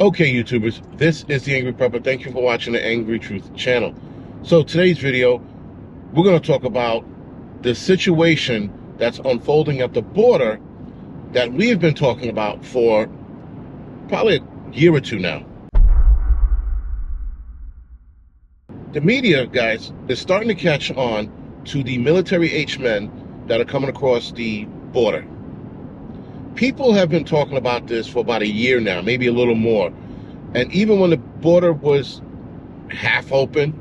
Okay, YouTubers, this is the Angry Prepper. Thank you for watching the Angry Truth channel. So today's video, we're going to talk about the situation that's unfolding at the border that we've been talking about for probably a year or two now. The media, guys, is starting to catch on to the military-aged men that are coming across the border. People have been talking about this for about a year now, maybe a little more. And even when the border was half open,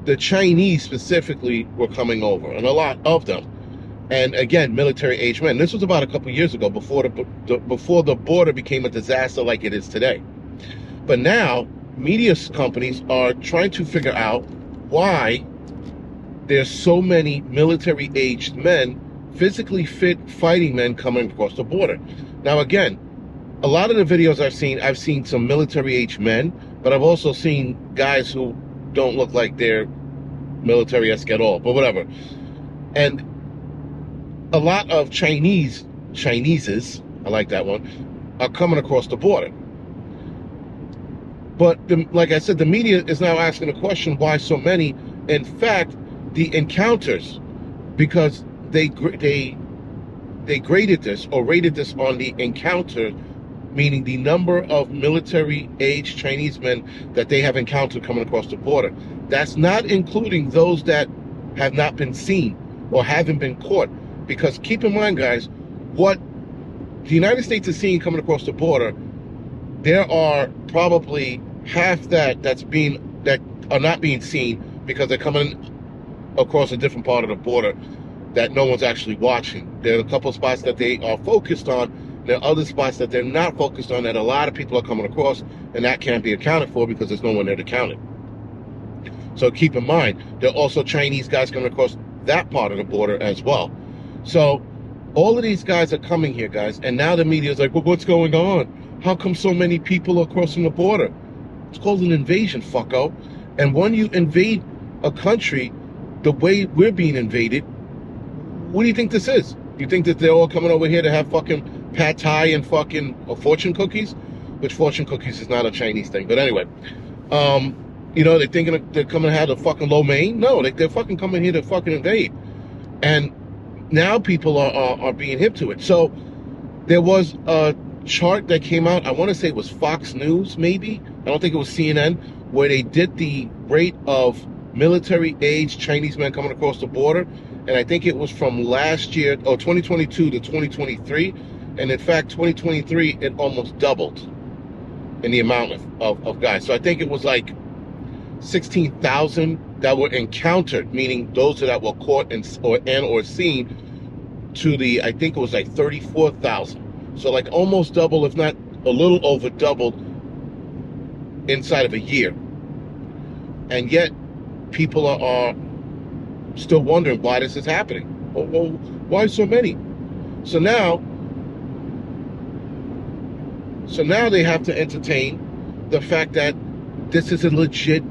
the Chinese specifically were coming over, and a lot of them. And again, military-aged men. This was about a couple years ago, before the border became a disaster like it is today. But now, media companies are trying to figure out why there's so many military-aged men, physically fit fighting men coming across the border. Now again, a lot of the videos I've seen some military-aged men, but I've also seen guys who don't look like they're military-esque at all, but whatever. And a lot of Chineses, I like that one, are coming across the border. But like I said, the media is now asking the question, why so many? In fact, the encounters, because they graded this or rated this on the encounter, meaning the number of military-aged Chinese men that they have encountered coming across the border. That's not including those that have not been seen or haven't been caught. Because keep in mind, guys, what the United States is seeing coming across the border, there are probably half that are not being seen because they're coming across a different part of the border that no one's actually watching. There are a couple of spots that they are focused on. There are other spots that they're not focused on that a lot of people are coming across, and that can't be accounted for because there's no one there to count it. So keep in mind, there are also Chinese guys coming across that part of the border as well. So all of these guys are coming here, guys, and now the media is like, well, what's going on? How come so many people are crossing the border? It's called an invasion, fucko. And when you invade a country the way we're being invaded, what do you think this is? You think that they're all coming over here to have fucking pad thai and fucking fortune cookies? Which fortune cookies is not a Chinese thing. But anyway, you know, they're thinking they're coming to have a fucking lo mein? No, they're fucking coming here to fucking invade. And now people are being hip to it. So there was a chart that came out, I want to say it was Fox News, maybe. I don't think it was CNN, where they did the rate of military-aged Chinese men coming across the border. And I think it was from last year, or 2022 to 2023. And in fact, 2023, it almost doubled in the amount of guys. So I think it was like 16,000 that were encountered, meaning those that were caught or seen, to the, I think it was like 34,000. So like almost double, if not a little over doubled inside of a year. And yet people are still wondering why this is happening. Well, why so many? So now they have to entertain the fact that this is a legit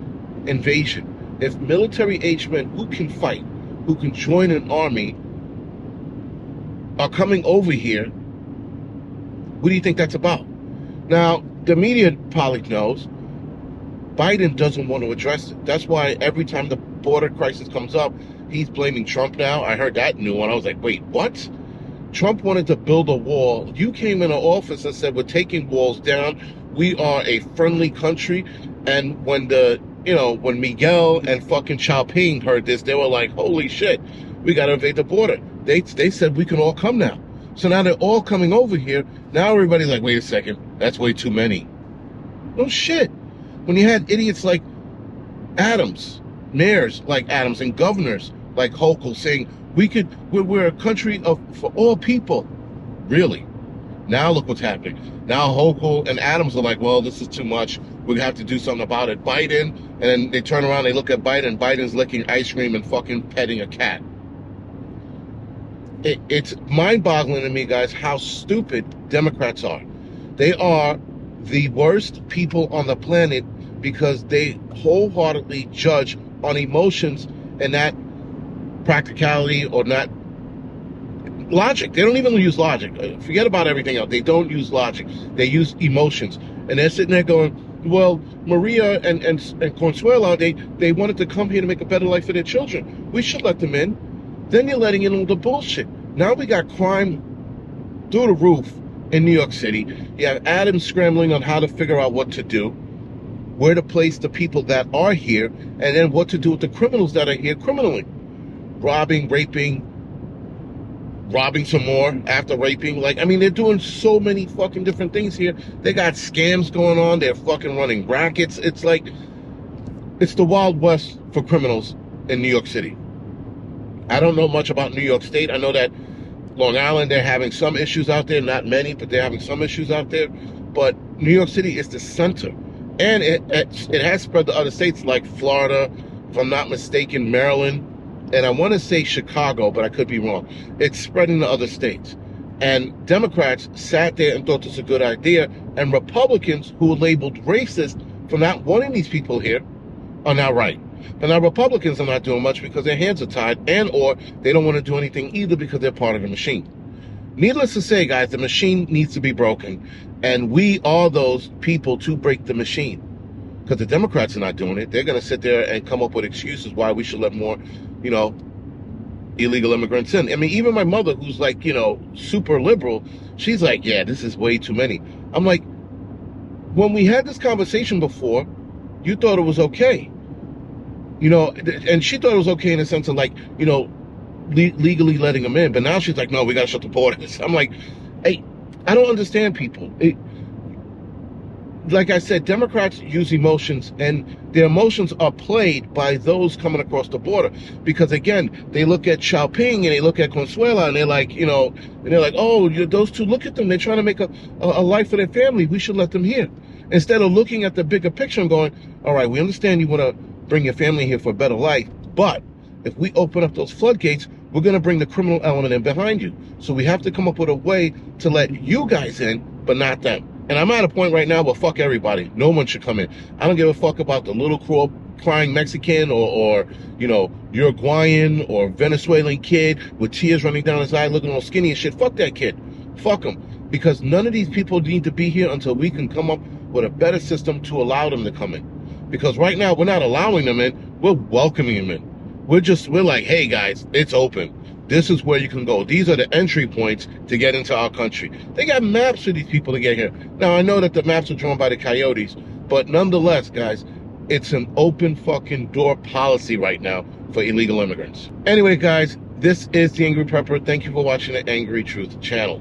invasion. If military-aged men who can fight, who can join an army, are coming over here, what do you think that's about? Now, the media probably knows Biden doesn't want to address it. That's why every time the border crisis comes up, he's blaming Trump now. I heard that new one. I was like, wait, what? Trump wanted to build a wall. You came into office and said, we're taking walls down. We are a friendly country. And when when Miguel and fucking Xiaoping heard this, they were like, holy shit, we got to invade the border. They said we can all come now. So now they're all coming over here. Now everybody's like, wait a second, that's way too many. No shit. When you had idiots like Adams, mayors like Adams, and governors like Hochul saying, we're a country for all people. Really? Now look what's happening. Now Hochul and Adams are like, well, this is too much. We have to do something about it. Biden, and then they turn around, they look at Biden, Biden's licking ice cream and fucking petting a cat. It's mind-boggling to me, guys, how stupid Democrats are. They are the worst people on the planet because they wholeheartedly judge on emotions and not practicality, or not logic. They don't even use logic. Forget about everything else. They don't use logic. They use emotions. And they're sitting there going, well, Maria and Consuela, they wanted to come here to make a better life for their children. We should let them in. Then you're letting in all the bullshit. Now we got crime through the roof in New York City. You have Adams scrambling on how to figure out what to do, where to place the people that are here, and then what to do with the criminals that are here criminally. Robbing, raping, robbing some more after raping. Like, I mean, they're doing so many fucking different things here. They got scams going on. They're fucking running rackets. It's like, it's the Wild West for criminals in New York City. I don't know much about New York State. I know that Long Island, they're having some issues out there. Not many, but they're having some issues out there. But New York City is the center. And it has spread to other states like Florida, if I'm not mistaken, Maryland, and I want to say Chicago, but I could be wrong. It's spreading to other states. And Democrats sat there and thought this was a good idea, and Republicans who were labeled racist for not wanting these people here are now right. But now Republicans are not doing much because their hands are tied, and or they don't want to do anything either because they're part of the machine. Needless to say, guys, the machine needs to be broken, and we are those people to break the machine. Because the Democrats are not doing it. They're going to sit there and come up with excuses why we should let more, you know, illegal immigrants in. I mean, even my mother, who's like, you know, super liberal, she's like, yeah, this is way too many. I'm like, when we had this conversation before, you thought it was okay. You know, and she thought it was okay in the sense of like, you know, legally letting them in. But now she's like, no, we got to shut the borders. I'm like, hey, I don't understand people. Like I said, Democrats use emotions, and their emotions are played by those coming across the border. Because again, they look at Xiaoping and they look at Consuela, and they're like, you know, and they're like, oh, those two, look at them. They're trying to make a life for their family. We should let them here. Instead of looking at the bigger picture and going, all right, we understand you want to bring your family here for a better life, but if we open up those floodgates, we're going to bring the criminal element in behind you. So we have to come up with a way to let you guys in, but not them. And I'm at a point right now where fuck everybody. No one should come in. I don't give a fuck about the little crying Mexican or you know, Uruguayan or Venezuelan kid with tears running down his eye looking all skinny and shit. Fuck that kid. Fuck him. Because none of these people need to be here until we can come up with a better system to allow them to come in. Because right now, we're not allowing them in. We're welcoming them in. We're like, hey guys, it's open. This is where you can go. These are the entry points to get into our country. They got maps for these people to get here. Now, I know that the maps are drawn by the coyotes, but nonetheless, guys, it's an open fucking door policy right now for illegal immigrants. Anyway, guys, this is The Angry Prepper. Thank you for watching the Angry Truth channel.